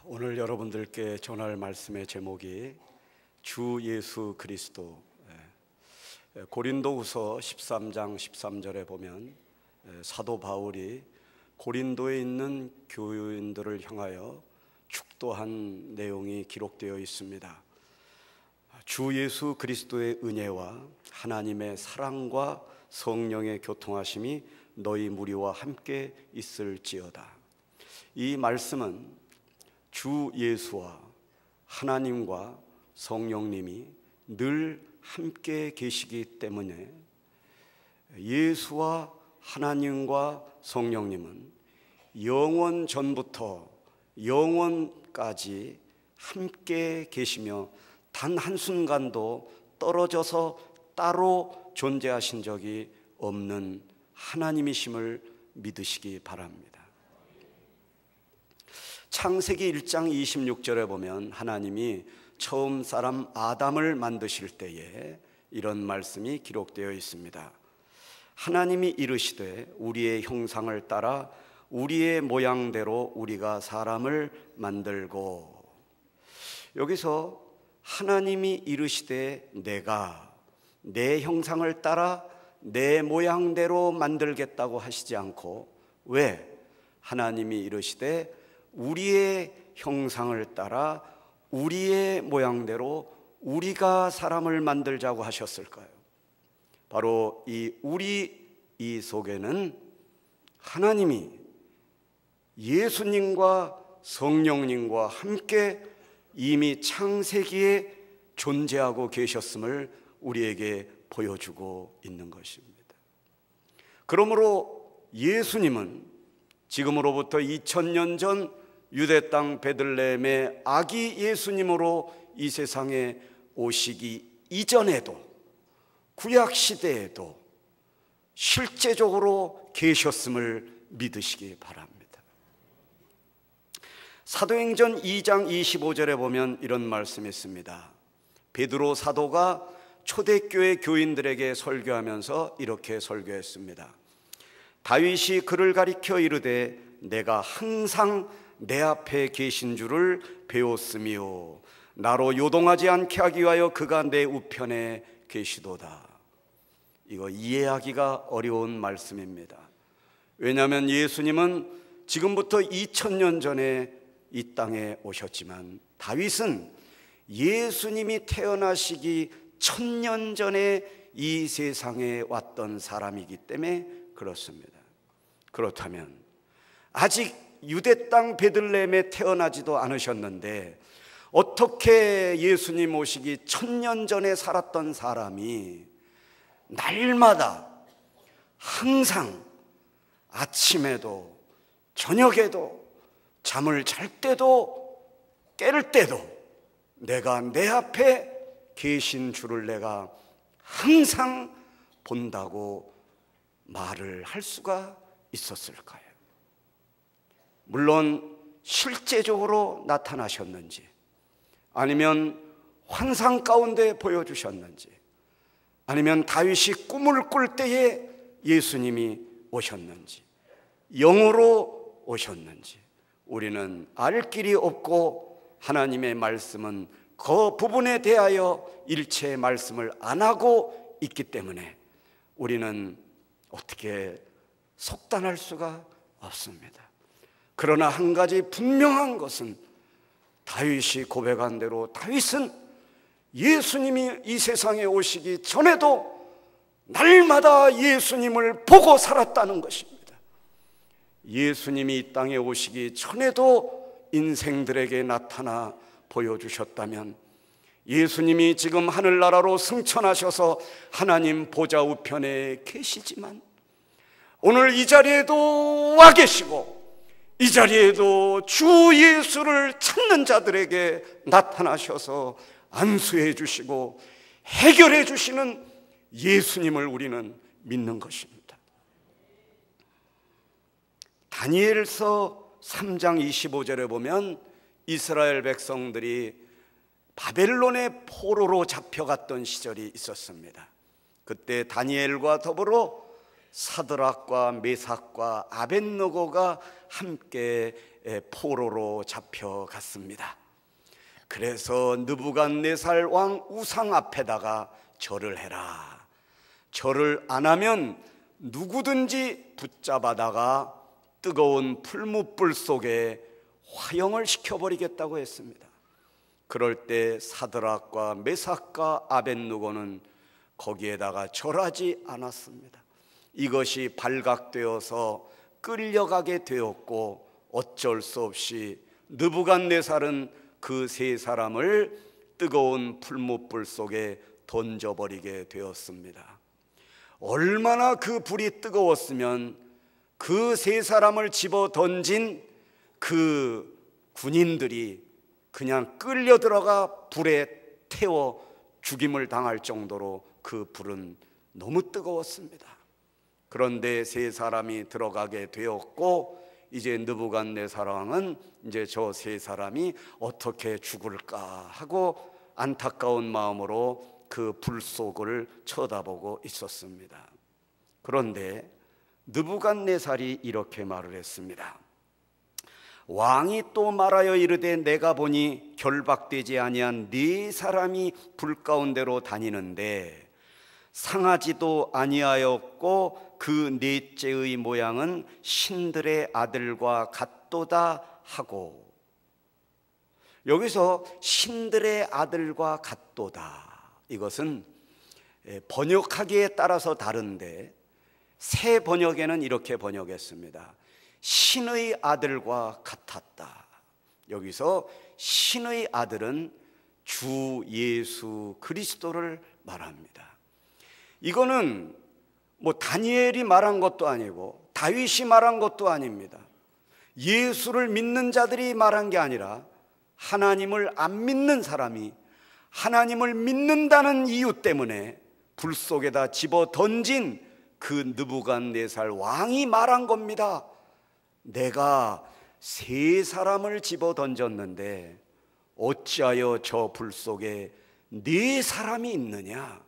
오늘 여러분들께 전할 말씀의 제목이 주 예수 그리스도. 고린도후서 13장 13절에 보면 사도 바울이 고린도에 있는 교인들을 향하여 축도한 내용이 기록되어 있습니다. 주 예수 그리스도의 은혜와 하나님의 사랑과 성령의 교통하심이 너희 무리와 함께 있을지어다. 이 말씀은 주 예수와 하나님과 성령님이 늘 함께 계시기 때문에 예수와 하나님과 성령님은 영원 전부터 영원까지 함께 계시며 단 한순간도 떨어져서 따로 존재하신 적이 없는 하나님이심을 믿으시기 바랍니다. 창세기 1장 26절에 보면 하나님이 처음 사람 아담을 만드실 때에 이런 말씀이 기록되어 있습니다. 하나님이 이르시되 우리의 형상을 따라 우리의 모양대로 우리가 사람을 만들고, 여기서 하나님이 이르시되 내가 내 형상을 따라 내 모양대로 만들겠다고 하시지 않고, 왜 하나님이 이르시되 우리의 형상을 따라 우리의 모양대로 우리가 사람을 만들자고 하셨을까요? 바로 이 속에는 하나님이 예수님과 성령님과 함께 이미 창세기에 존재하고 계셨음을 우리에게 보여주고 있는 것입니다. 그러므로 예수님은 지금으로부터 2000년 전 유대 땅 베들레헴의 아기 예수님으로 이 세상에 오시기 이전에도, 구약 시대에도 실제적으로 계셨음을 믿으시기 바랍니다. 사도행전 2장 25절에 보면 이런 말씀이 있습니다. 베드로 사도가 초대교회 교인들에게 설교하면서 이렇게 설교했습니다. 다윗이 그를 가리켜 이르되 내가 항상 내 앞에 계신 줄을 배웠으며 나로 요동하지 않게 하기 위하여 그가 내 우편에 계시도다. 이거 이해하기가 어려운 말씀입니다. 왜냐하면 예수님은 지금부터 2000년 전에 이 땅에 오셨지만 다윗은 예수님이 태어나시기 1000년 전에 이 세상에 왔던 사람이기 때문에 그렇습니다. 그렇다면 아직 유대 땅 베들레헴에 태어나지도 않으셨는데 어떻게 예수님 오시기 1000년 전에 살았던 사람이 날마다 항상 아침에도 저녁에도 잠을 잘 때도 깰 때도 내가 내 앞에 계신 줄을 내가 항상 본다고 말을 할 수가 있었을까요? 물론 실제적으로 나타나셨는지, 아니면 환상 가운데 보여주셨는지, 아니면 다윗이 꿈을 꿀 때에 예수님이 오셨는지, 영으로 오셨는지 우리는 알 길이 없고, 하나님의 말씀은 그 부분에 대하여 일체의 말씀을 안 하고 있기 때문에 우리는 어떻게 속단할 수가 없습니다. 그러나 한 가지 분명한 것은 다윗이 고백한 대로 다윗은 예수님이 이 세상에 오시기 전에도 날마다 예수님을 보고 살았다는 것입니다. 예수님이 이 땅에 오시기 전에도 인생들에게 나타나 보여주셨다면 예수님이 지금 하늘나라로 승천하셔서 하나님 보좌 우편에 계시지만 오늘 이 자리에도 와 계시고 이 자리에도 주 예수를 찾는 자들에게 나타나셔서 안수해 주시고 해결해 주시는 예수님을 우리는 믿는 것입니다. 다니엘서 3장 25절에 보면 이스라엘 백성들이 바벨론의 포로로 잡혀갔던 시절이 있었습니다. 그때 다니엘과 더불어 사드락과 메삭과 아벳느고가 함께 포로로 잡혀갔습니다. 그래서 느부갓네살 왕 우상 앞에다가 절을 해라, 절을 안 하면 누구든지 붙잡아다가 뜨거운 풀무불 속에 화형을 시켜버리겠다고 했습니다. 그럴 때 사드락과 메삭과 아벳느고는 거기에다가 절하지 않았습니다. 이것이 발각되어서 끌려가게 되었고 어쩔 수 없이 느부갓네살은 그 세 사람을 뜨거운 풀무불 속에 던져버리게 되었습니다. 얼마나 그 불이 뜨거웠으면 그 세 사람을 집어 던진 그 군인들이 그냥 끌려 들어가 불에 태워 죽임을 당할 정도로 그 불은 너무 뜨거웠습니다. 그런데 세 사람이 들어가게 되었고 이제 느부갓네살 왕은 이제 저 세 사람이 어떻게 죽을까 하고 안타까운 마음으로 그 불 속을 쳐다보고 있었습니다. 그런데 느부갓네살이 이렇게 말을 했습니다. 왕이 또 말하여 이르되 내가 보니 결박되지 아니한 네 사람이 불 가운데로 다니는데 상하지도 아니하였고 그 넷째의 모양은 신들의 아들과 같도다 하고, 여기서 신들의 아들과 같도다, 이것은 번역하기에 따라서 다른데 새 번역에는 이렇게 번역했습니다. 신의 아들과 같았다. 여기서 신의 아들은 주 예수 그리스도를 말합니다. 이거는 뭐 다니엘이 말한 것도 아니고 다윗이 말한 것도 아닙니다. 예수를 믿는 자들이 말한 게 아니라 하나님을 안 믿는 사람이 하나님을 믿는다는 이유 때문에 불 속에다 집어 던진 그 느부갓네살 왕이 말한 겁니다. 내가 세 사람을 집어 던졌는데 어찌하여 저 불 속에 네 사람이 있느냐?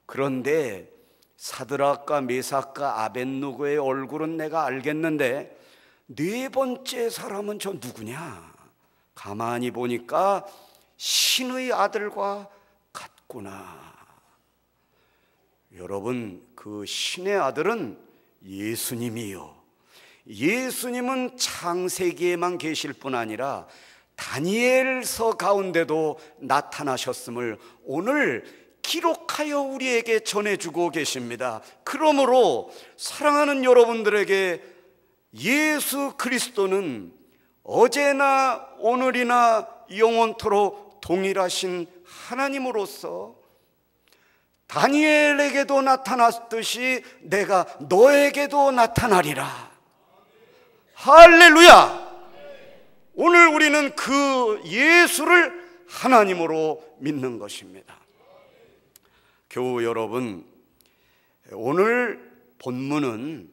그런데 사드락과 메삭과 아벳느고의 얼굴은 내가 알겠는데 네 번째 사람은 저 누구냐? 가만히 보니까 신의 아들과 같구나. 여러분, 그 신의 아들은 예수님이요, 예수님은 창세기에만 계실 뿐 아니라 다니엘서 가운데도 나타나셨음을 오늘 기록하여 우리에게 전해주고 계십니다. 그러므로 사랑하는 여러분들에게 예수 그리스도는 어제나 오늘이나 영원토록 동일하신 하나님으로서 다니엘에게도 나타났듯이 내가 너에게도 나타나리라. 할렐루야! 오늘 우리는 그 예수를 하나님으로 믿는 것입니다. 교우 여러분, 오늘 본문은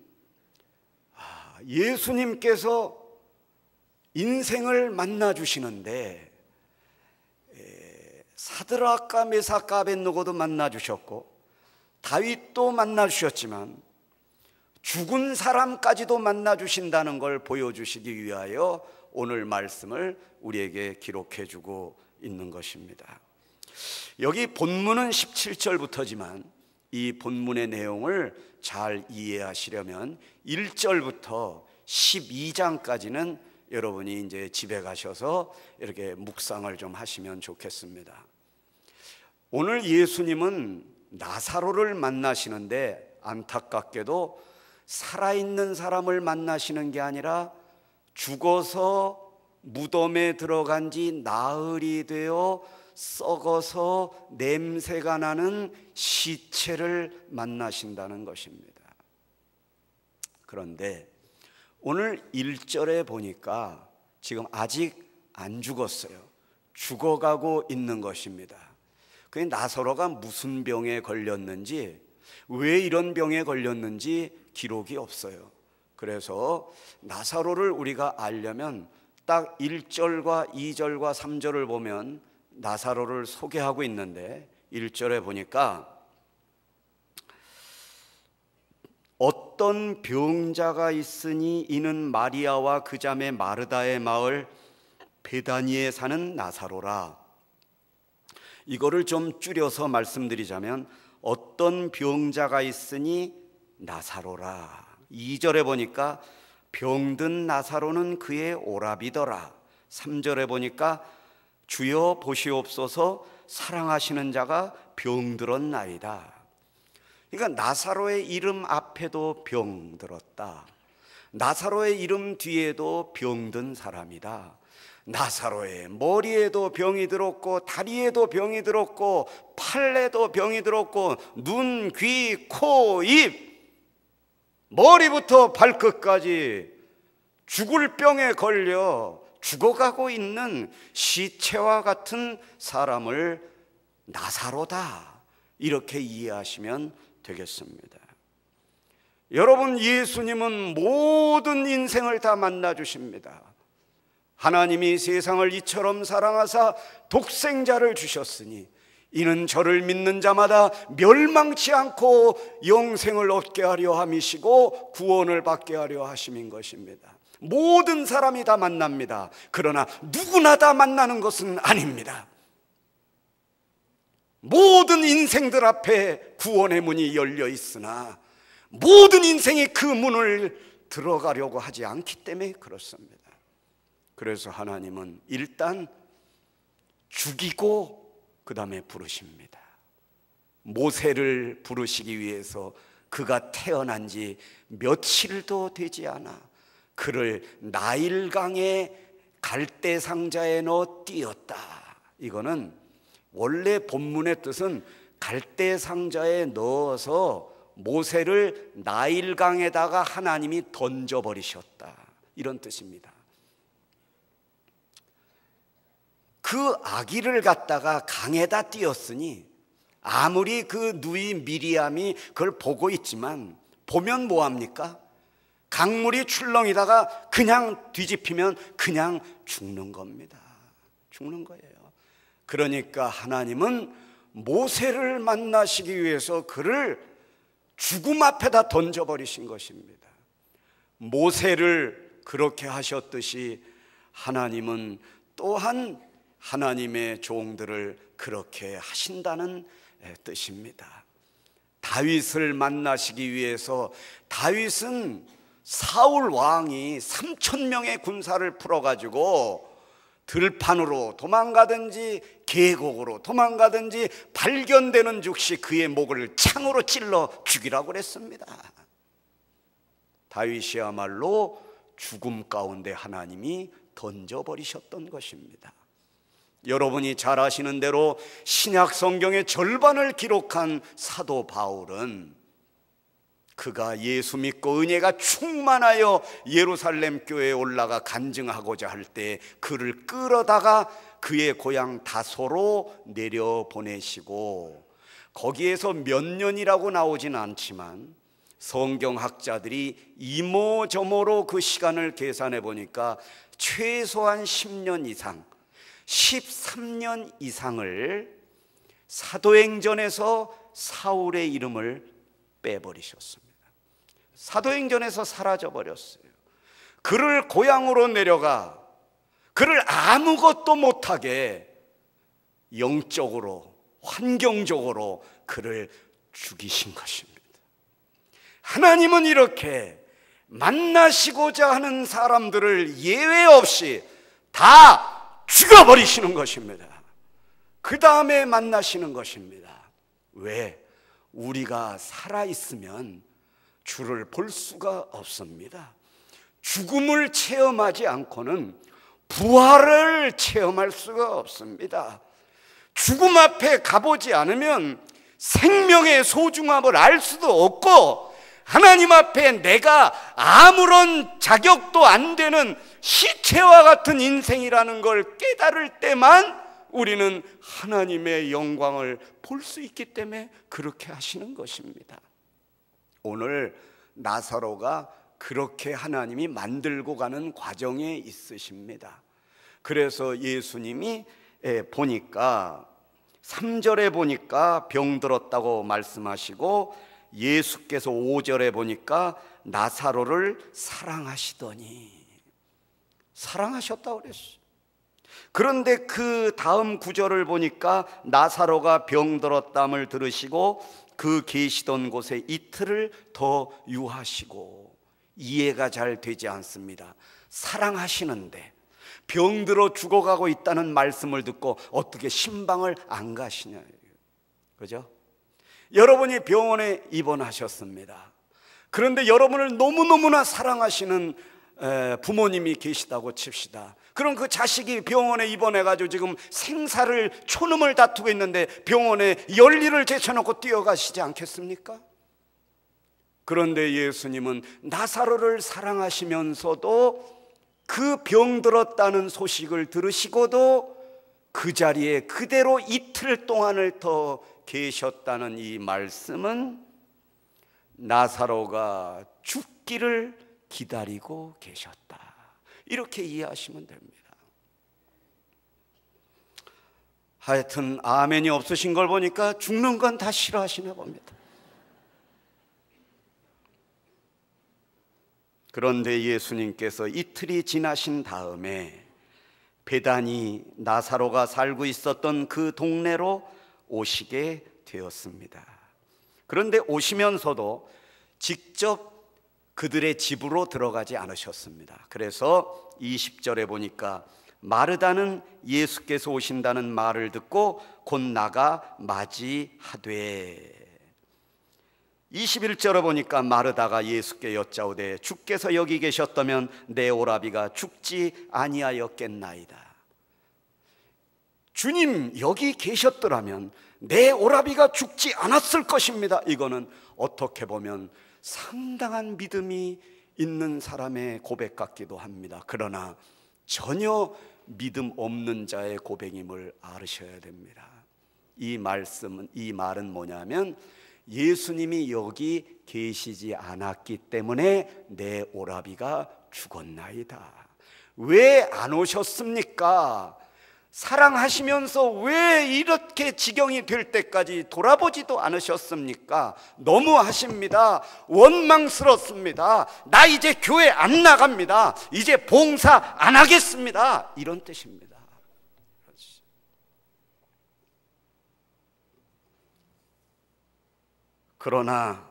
예수님께서 인생을 만나 주시는데 사드락과 메삭과 아벳느고도 만나 주셨고 다윗도 만나 주셨지만 죽은 사람까지도 만나 주신다는 걸 보여주시기 위하여 오늘 말씀을 우리에게 기록해 주고 있는 것입니다. 여기 본문은 17절부터지만 이 본문의 내용을 잘 이해하시려면 1절부터 12장까지는 여러분이 이제 집에 가셔서 이렇게 묵상을 좀 하시면 좋겠습니다. 오늘 예수님은 나사로를 만나시는데 안타깝게도 살아있는 사람을 만나시는 게 아니라 죽어서 무덤에 들어간 지 나흘이 되어 썩어서 냄새가 나는 시체를 만나신다는 것입니다. 그런데 오늘 1절에 보니까 지금 아직 안 죽었어요. 죽어가고 있는 것입니다. 그 나사로가 무슨 병에 걸렸는지, 왜 이런 병에 걸렸는지 기록이 없어요. 그래서 나사로를 우리가 알려면 딱 1절과 2절과 3절을 보면 나사로를 소개하고 있는데 1절에 보니까 어떤 병자가 있으니 이는 마리아와 그 자매 마르다의 마을 베다니에 사는 나사로라. 이거를 좀 줄여서 말씀드리자면 어떤 병자가 있으니 나사로라. 2절에 보니까 병든 나사로는 그의 오라비더라. 3절에 보니까 주여 보시옵소서 사랑하시는 자가 병들었나이다. 그러니까 나사로의 이름 앞에도 병들었다. 나사로의 이름 뒤에도 병든 사람이다. 나사로의 머리에도 병이 들었고 다리에도 병이 들었고 팔에도 병이 들었고 눈, 귀, 코, 입, 머리부터 발끝까지 죽을 병에 걸려 죽어가고 있는 시체와 같은 사람을 나사로다, 이렇게 이해하시면 되겠습니다. 여러분, 예수님은 모든 인생을 다 만나 주십니다. 하나님이 세상을 이처럼 사랑하사 독생자를 주셨으니 이는 저를 믿는 자마다 멸망치 않고 영생을 얻게 하려 함이시고 구원을 받게 하려 하심인 것입니다. 모든 사람이 다 만납니다. 그러나 누구나 다 만나는 것은 아닙니다. 모든 인생들 앞에 구원의 문이 열려 있으나 모든 인생이 그 문을 들어가려고 하지 않기 때문에 그렇습니다. 그래서 하나님은 일단 죽이고 그 다음에 부르십니다. 모세를 부르시기 위해서 그가 태어난 지 며칠도 되지 않아 그를 나일강의 갈대 상자에 넣어 띄었다. 이거는 원래 본문의 뜻은 갈대 상자에 넣어서 모세를 나일강에다가 하나님이 던져버리셨다, 이런 뜻입니다. 그 아기를 갖다가 강에다 띄었으니 아무리 그 누이 미리암이 그걸 보고 있지만 보면 뭐합니까? 강물이 출렁이다가 그냥 뒤집히면 그냥 죽는 겁니다. 죽는 거예요. 그러니까 하나님은 모세를 만나시기 위해서 그를 죽음 앞에다 던져버리신 것입니다. 모세를 그렇게 하셨듯이 하나님은 또한 하나님의 종들을 그렇게 하신다는 뜻입니다. 다윗을 만나시기 위해서, 다윗은 사울 왕이 3,000명의 군사를 풀어가지고 들판으로 도망가든지 계곡으로 도망가든지 발견되는 즉시 그의 목을 창으로 찔러 죽이라고 그랬습니다. 다윗이야말로 죽음 가운데 하나님이 던져버리셨던 것입니다. 여러분이 잘 아시는 대로 신약 성경의 절반을 기록한 사도 바울은 그가 예수 믿고 은혜가 충만하여 예루살렘 교회에 올라가 간증하고자 할 때 그를 끌어다가 그의 고향 다소로 내려보내시고, 거기에서 몇 년이라고 나오진 않지만 성경학자들이 이모저모로 그 시간을 계산해 보니까 최소한 10년 이상, 13년 이상을 사도행전에서 사울의 이름을 빼버리셨습니다. 사도행전에서 사라져버렸어요. 그를 고향으로 내려가 그를 아무것도 못하게 영적으로, 환경적으로 그를 죽이신 것입니다. 하나님은 이렇게 만나시고자 하는 사람들을 예외 없이 다 죽여버리시는 것입니다. 그 다음에 만나시는 것입니다. 왜? 우리가 살아있으면 주를 볼 수가 없습니다. 죽음을 체험하지 않고는 부활을 체험할 수가 없습니다. 죽음 앞에 가보지 않으면 생명의 소중함을 알 수도 없고, 하나님 앞에 내가 아무런 자격도 안 되는 시체와 같은 인생이라는 걸 깨달을 때만 우리는 하나님의 영광을 볼 수 있기 때문에 그렇게 하시는 것입니다. 오늘 나사로가 그렇게 하나님이 만들고 가는 과정에 있으십니다. 그래서 예수님이 보니까 3절에 보니까 병들었다고 말씀하시고 예수께서 5절에 보니까 나사로를 사랑하시더니, 사랑하셨다고 그랬어요. 그런데 그 다음 구절을 보니까 나사로가 병들었담을 들으시고 그 계시던 곳에 이틀을 더 유하시고, 이해가 잘 되지 않습니다. 사랑하시는데 병들어 죽어가고 있다는 말씀을 듣고 어떻게 신방을 안 가시냐, 그죠? 여러분이 병원에 입원하셨습니다. 그런데 여러분을 너무너무나 사랑하시는 부모님이 계시다고 칩시다. 그럼 그 자식이 병원에 입원해가지고 지금 생사를 초놈을 다투고 있는데 병원에 열일을 제쳐놓고 뛰어가시지 않겠습니까? 그런데 예수님은 나사로를 사랑하시면서도 그 병들었다는 소식을 들으시고도 그 자리에 그대로 이틀 동안을 더 계셨다는 이 말씀은 나사로가 죽기를 기다리고 계셨다, 이렇게 이해하시면 됩니다. 하여튼 아멘이 없으신 걸 보니까 죽는 건 다 싫어하시나 봅니다. 그런데 예수님께서 이틀이 지나신 다음에 베다니, 나사로가 살고 있었던 그 동네로 오시게 되었습니다. 그런데 오시면서도 직접 그들의 집으로 들어가지 않으셨습니다. 그래서 20절에 보니까 마르다는 예수께서 오신다는 말을 듣고 곧 나가 맞이하되, 21절에 보니까 마르다가 예수께 여짜오되 주께서 여기 계셨다면 내 오라비가 죽지 아니하였겠나이다. 주님 여기 계셨더라면 내 오라비가 죽지 않았을 것입니다. 이거는 어떻게 보면 상당한 믿음이 있는 사람의 고백 같기도 합니다. 그러나 전혀 믿음 없는 자의 고백임을 알으셔야 됩니다. 이 말은 뭐냐면 예수님이 여기 계시지 않았기 때문에 내 오라비가 죽었나이다. 왜 안 오셨습니까? 사랑하시면서 왜 이렇게 지경이 될 때까지 돌아보지도 않으셨습니까? 너무하십니다. 원망스럽습니다. 나 이제 교회 안 나갑니다. 이제 봉사 안 하겠습니다. 이런 뜻입니다. 그러나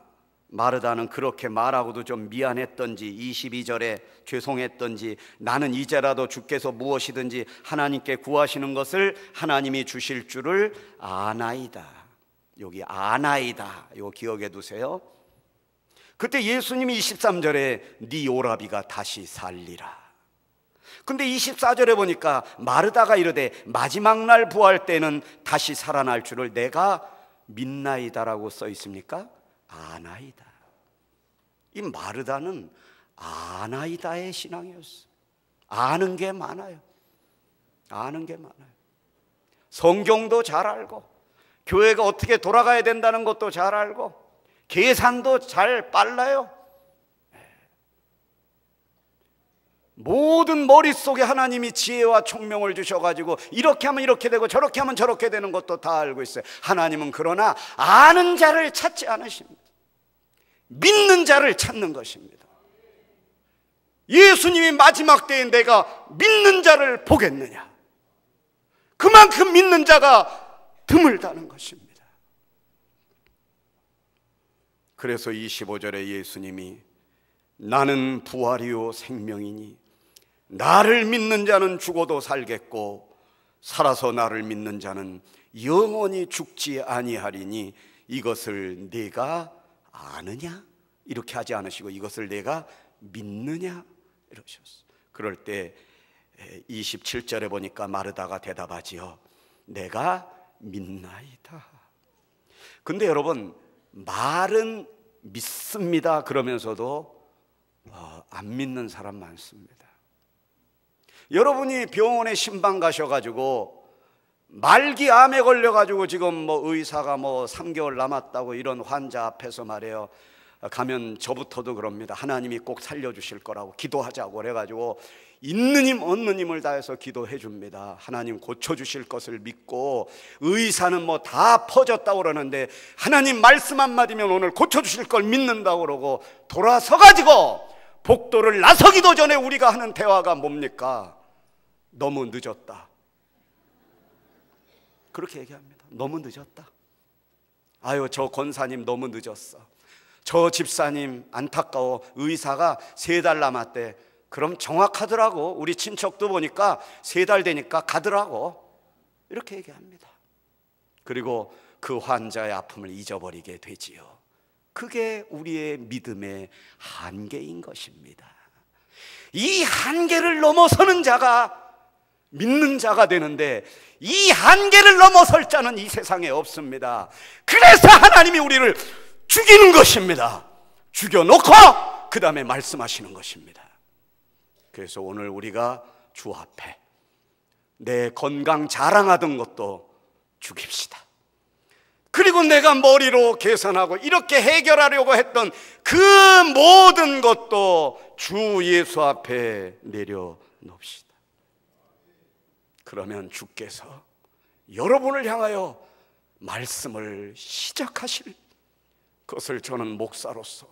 마르다는 그렇게 말하고도 좀 미안했던지 22절에 죄송했던지 나는 이제라도 주께서 무엇이든지 하나님께 구하시는 것을 하나님이 주실 줄을 아나이다. 여기 아나이다, 이거 기억해 두세요. 그때 예수님이 23절에 네 오라비가 다시 살리라. 근데 24절에 보니까 마르다가 이르되 마지막 날 부활 때는 다시 살아날 줄을 내가 믿나이다라고 써 있습니까? 아나이다. 이 마르다는 아나이다의 신앙이었어요. 아는 게 많아요. 아는 게 많아요. 성경도 잘 알고, 교회가 어떻게 돌아가야 된다는 것도 잘 알고, 계산도 잘 빨라요. 모든 머릿속에 하나님이 지혜와 총명을 주셔가지고 이렇게 하면 이렇게 되고 저렇게 하면 저렇게 되는 것도 다 알고 있어요. 하나님은 그러나 아는 자를 찾지 않으십니다. 믿는 자를 찾는 것입니다. 예수님이 마지막 때에 내가 믿는 자를 보겠느냐, 그만큼 믿는 자가 드물다는 것입니다. 그래서 25절에 예수님이 나는 부활이요 생명이니 나를 믿는 자는 죽어도 살겠고 살아서 나를 믿는 자는 영원히 죽지 아니하리니 이것을 네가 아느냐? 이렇게 하지 않으시고 이것을 내가 믿느냐? 이러셨어요. 그럴 때 27절에 보니까 마르다가 대답하지요. 내가 믿나이다. 근데 여러분, 말은 믿습니다 그러면서도 안 믿는 사람 많습니다. 여러분이 병원에 신방 가셔가지고 말기 암에 걸려가지고 지금 의사가 3개월 남았다고 이런 환자 앞에서 말해요. 가면 저부터도 그럽니다. 하나님이 꼭 살려주실 거라고 기도하자고 그래가지고 있는 힘 없는 힘을 다해서 기도해 줍니다. 하나님 고쳐주실 것을 믿고, 의사는 뭐 다 퍼졌다고 그러는데 하나님 말씀 한마디면 오늘 고쳐주실 걸 믿는다고 그러고, 돌아서 가지고 복도를 나서기도 전에 우리가 하는 대화가 뭡니까? 너무 늦었다. 그렇게 얘기합니다. 너무 늦었다. 아유, 저 권사님 너무 늦었어. 저 집사님 안타까워. 의사가 3달 남았대. 그럼 정확하더라고. 우리 친척도 보니까 3달 되니까 가더라고. 이렇게 얘기합니다. 그리고 그 환자의 아픔을 잊어버리게 되지요. 그게 우리의 믿음의 한계인 것입니다. 이 한계를 넘어서는 자가 믿는 자가 되는데, 이 한계를 넘어설 자는 이 세상에 없습니다. 그래서 하나님이 우리를 죽이는 것입니다. 죽여놓고 그 다음에 말씀하시는 것입니다. 그래서 오늘 우리가 주 앞에 내 건강 자랑하던 것도 죽입시다. 그리고 내가 머리로 계산하고 이렇게 해결하려고 했던 그 모든 것도 주 예수 앞에 내려놓읍시다. 그러면 주께서 여러분을 향하여 말씀을 시작하실 것을 저는 목사로서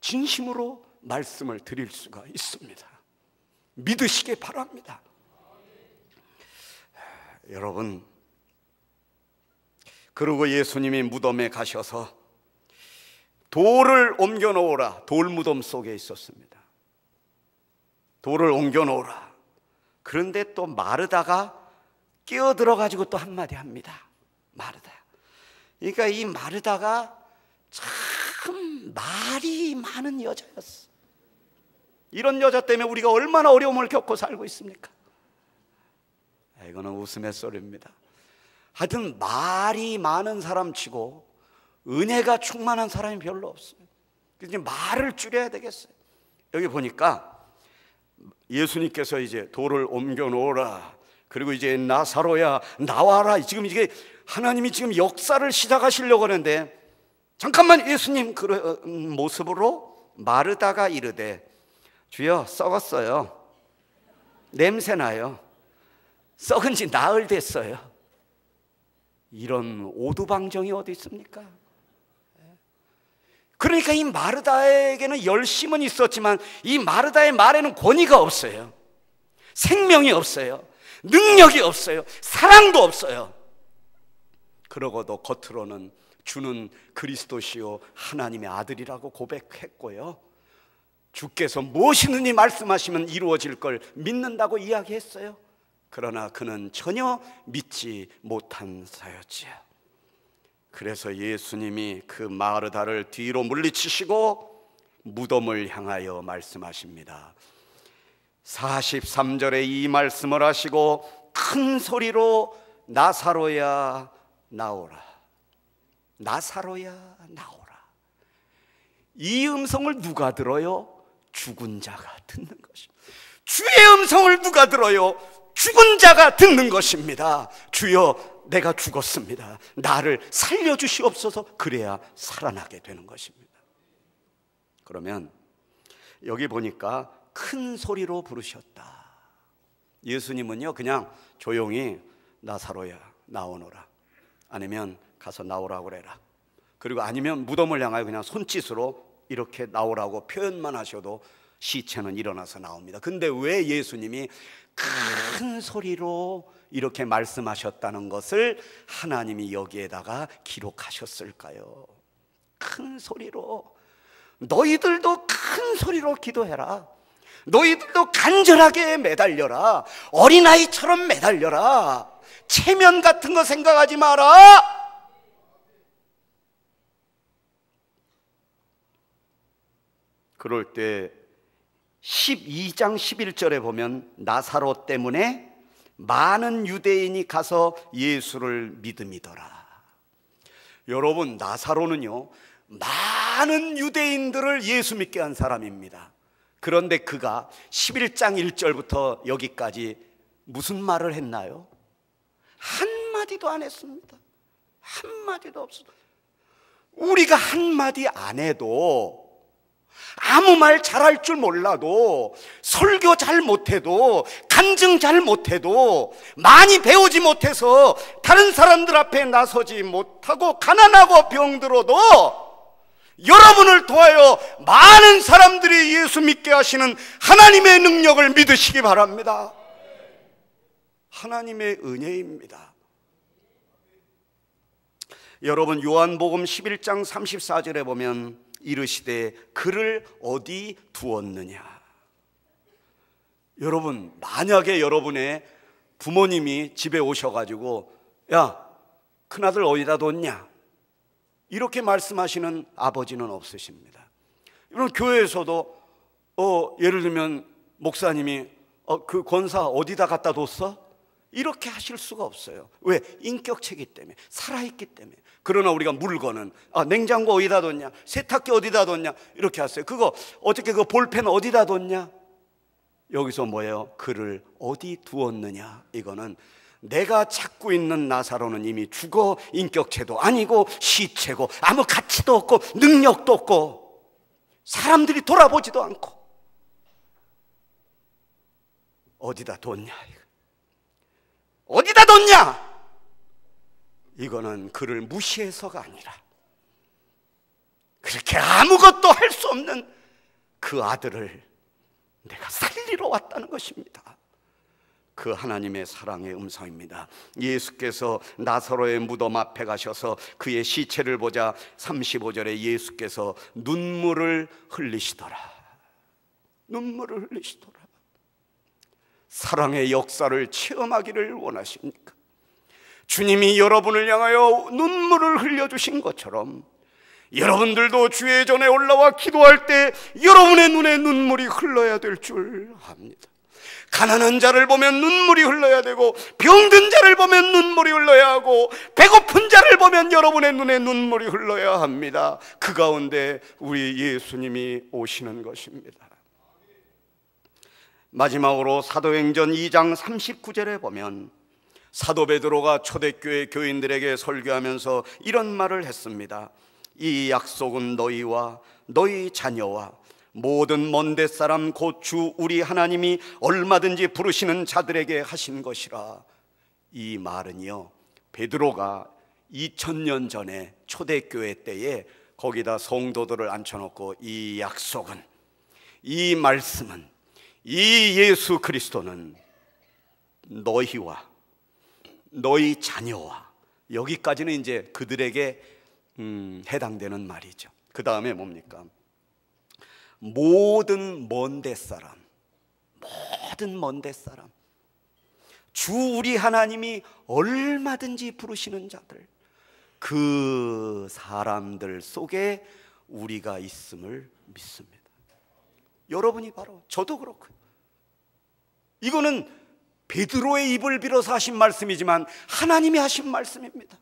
진심으로 말씀을 드릴 수가 있습니다. 믿으시기 바랍니다. 여러분, 그리고 예수님이 무덤에 가셔서 돌을 옮겨 놓으라. 돌 무덤 속에 있었습니다. 돌을 옮겨 놓으라. 그런데 또 마르다가 끼어들어가지고 또 한마디 합니다. 마르다. 그러니까 이 마르다가 참 말이 많은 여자였어. 이런 여자 때문에 우리가 얼마나 어려움을 겪고 살고 있습니까? 이거는 웃음의 소리입니다. 하여튼 말이 많은 사람 치고 은혜가 충만한 사람이 별로 없어요. 그래서 말을 줄여야 되겠어요. 여기 보니까 예수님께서 이제 돌을 옮겨 놓으라. 그리고 이제 나사로야 나와라. 지금 이게 하나님이 지금 역사를 시작하시려고 하는데, 잠깐만, 예수님 그런 모습으로 마르다가 이르되 주여 썩었어요. 냄새나요. 썩은 지 나흘 됐어요. 이런 오두방정이 어디 있습니까? 그러니까 이 마르다에게는 열심은 있었지만 이 마르다의 말에는 권위가 없어요. 생명이 없어요. 능력이 없어요. 사랑도 없어요. 그러고도 겉으로는 주는 그리스도시요 하나님의 아들이라고 고백했고요, 주께서 무엇이든지 말씀하시면 이루어질 걸 믿는다고 이야기했어요. 그러나 그는 전혀 믿지 못한 자였지요. 그래서 예수님이 그 마르다를 뒤로 물리치시고 무덤을 향하여 말씀하십니다. 43절에 이 말씀을 하시고 큰 소리로 나사로야 나오라. 나사로야 나오라. 이 음성을 누가 들어요? 죽은 자가 듣는 것입니다. 주의 음성을 누가 들어요? 죽은 자가 듣는 것입니다. 주여 내가 죽었습니다. 나를 살려주시옵소서. 그래야 살아나게 되는 것입니다. 그러면 여기 보니까 큰 소리로 부르셨다. 예수님은요 그냥 조용히 나사로야 나오너라, 아니면 가서 나오라고 그래라, 그리고 아니면 무덤을 향하여 그냥 손짓으로 이렇게 나오라고 표현만 하셔도 시체는 일어나서 나옵니다. 근데 왜 예수님이 큰 소리로 이렇게 말씀하셨다는 것을 하나님이 여기에다가 기록하셨을까요? 큰 소리로, 너희들도 큰 소리로 기도해라. 너희들도 간절하게 매달려라. 어린아이처럼 매달려라. 체면 같은 거 생각하지 마라. 그럴 때 12장 11절에 보면 나사로 때문에 많은 유대인이 가서 예수를 믿음이더라. 여러분, 나사로는요 많은 유대인들을 예수 믿게 한 사람입니다. 그런데 그가 11장 1절부터 여기까지 무슨 말을 했나요? 한마디도 안 했습니다. 한마디도 없습니다. 우리가 한마디 안 해도 아무 말 잘할 줄 몰라도, 설교 잘 못해도, 간증 잘 못해도, 많이 배우지 못해서 다른 사람들 앞에 나서지 못하고 가난하고 병들어도 여러분을 통하여 많은 사람들이 예수 믿게 하시는 하나님의 능력을 믿으시기 바랍니다. 하나님의 은혜입니다. 여러분, 요한복음 11장 34절에 보면 이르시되 그를 어디 두었느냐. 여러분, 만약에 여러분의 부모님이 집에 오셔가지고 야, 큰아들 어디다 뒀냐, 이렇게 말씀하시는 아버지는 없으십니다. 여러분, 교회에서도 예를 들면 목사님이 그 권사 어디다 갖다 뒀어? 이렇게 하실 수가 없어요. 왜? 인격체이기 때문에, 살아있기 때문에. 그러나 우리가 물건은 냉장고 어디다 뒀냐, 세탁기 어디다 뒀냐, 이렇게 하세요. 그거 어떻게, 그 볼펜 어디다 뒀냐? 여기서 뭐예요? 그를 어디 두었느냐. 이거는 내가 찾고 있는 나사로는 이미 죽어 인격체도 아니고 시체고 아무 가치도 없고 능력도 없고 사람들이 돌아보지도 않고 어디다 뒀냐, 어디다 뒀냐? 이거는 그를 무시해서가 아니라 그렇게 아무것도 할 수 없는 그 아들을 내가 살리러 왔다는 것입니다. 그 하나님의 사랑의 음성입니다. 예수께서 나사로의 무덤 앞에 가셔서 그의 시체를 보자 35절에 예수께서 눈물을 흘리시더라. 눈물을 흘리시더라. 사랑의 역사를 체험하기를 원하십니까? 주님이 여러분을 향하여 눈물을 흘려주신 것처럼 여러분들도 주의 전에 올라와 기도할 때 여러분의 눈에 눈물이 흘러야 될 줄 압니다. 가난한 자를 보면 눈물이 흘러야 되고, 병든 자를 보면 눈물이 흘러야 하고, 배고픈 자를 보면 여러분의 눈에 눈물이 흘러야 합니다. 그 가운데 우리 예수님이 오시는 것입니다. 마지막으로 사도행전 2장 39절에 보면 사도 베드로가 초대교회 교인들에게 설교하면서 이런 말을 했습니다. 이 약속은 너희와 너희 자녀와 모든 먼 데 사람 곧 주 우리 하나님이 얼마든지 부르시는 자들에게 하신 것이라. 이 말은요, 베드로가 2000년 전에 초대교회 때에 거기다 성도들을 앉혀놓고 이 약속은, 이 말씀은, 이 예수 그리스도는 너희와 너희 자녀와, 여기까지는 이제 그들에게 해당되는 말이죠. 그 다음에 뭡니까? 모든 먼 데 사람, 모든 먼 데 사람, 주 우리 하나님이 얼마든지 부르시는 자들, 그 사람들 속에 우리가 있음을 믿습니다. 여러분이 바로, 저도 그렇고요. 이거는 베드로의 입을 빌어서 하신 말씀이지만 하나님이 하신 말씀입니다.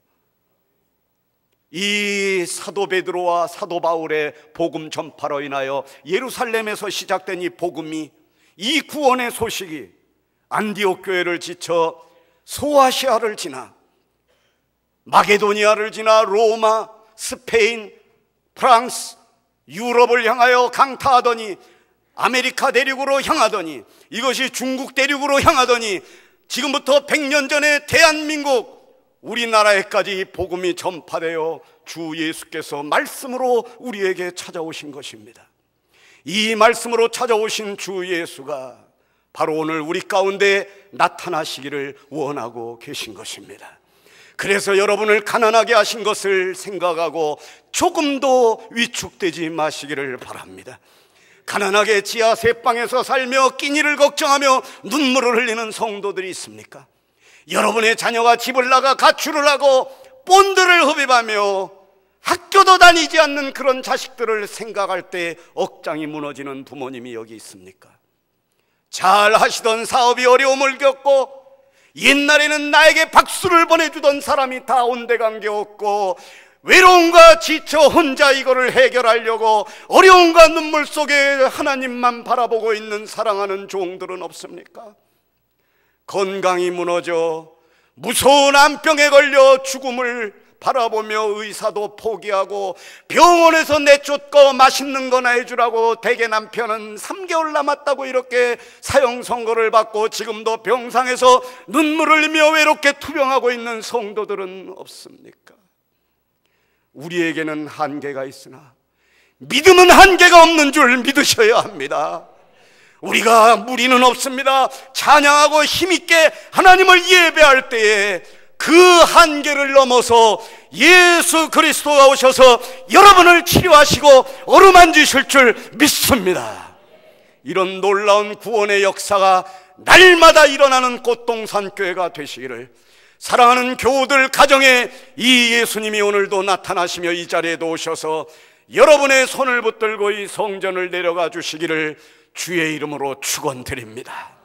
이 사도 베드로와 사도 바울의 복음 전파로 인하여 예루살렘에서 시작된 이 복음이, 이 구원의 소식이 안디옥 교회를 지쳐 소아시아를 지나 마게도니아를 지나 로마, 스페인, 프랑스, 유럽을 향하여 강타하더니, 아메리카 대륙으로 향하더니, 이것이 중국 대륙으로 향하더니, 지금부터 100년 전에 대한민국 우리나라에까지 복음이 전파되어 주 예수께서 말씀으로 우리에게 찾아오신 것입니다. 이 말씀으로 찾아오신 주 예수가 바로 오늘 우리 가운데 나타나시기를 원하고 계신 것입니다. 그래서 여러분을 가난하게 하신 것을 생각하고 조금도 위축되지 마시기를 바랍니다. 가난하게 지하 세방에서 살며 끼니를 걱정하며 눈물을 흘리는 성도들이 있습니까? 여러분의 자녀가 집을 나가 가출을 하고 본드를 흡입하며 학교도 다니지 않는 그런 자식들을 생각할 때 억장이 무너지는 부모님이 여기 있습니까? 잘 하시던 사업이 어려움을 겪고, 옛날에는 나에게 박수를 보내주던 사람이 다 온데간데없고, 외로움과 지쳐 혼자 이거를 해결하려고 어려움과 눈물 속에 하나님만 바라보고 있는 사랑하는 종들은 없습니까? 건강이 무너져 무서운 암병에 걸려 죽음을 바라보며 의사도 포기하고 병원에서 내쫓고 맛있는 거나 해주라고 대개 남편은 3개월 남았다고 이렇게 사형 선고를 받고 지금도 병상에서 눈물을 흘리며 외롭게 투병하고 있는 성도들은 없습니까? 우리에게는 한계가 있으나 믿음은 한계가 없는 줄 믿으셔야 합니다. 우리가 무리는 없습니다. 찬양하고 힘있게 하나님을 예배할 때에 그 한계를 넘어서 예수 그리스도가 오셔서 여러분을 치료하시고 어루만지실 줄 믿습니다. 이런 놀라운 구원의 역사가 날마다 일어나는 꽃동산교회가 되시기를, 사랑하는 교우들 가정에 이 예수님이 오늘도 나타나시며 이 자리에도 오셔서 여러분의 손을 붙들고 이 성전을 내려가 주시기를 주의 이름으로 축원드립니다.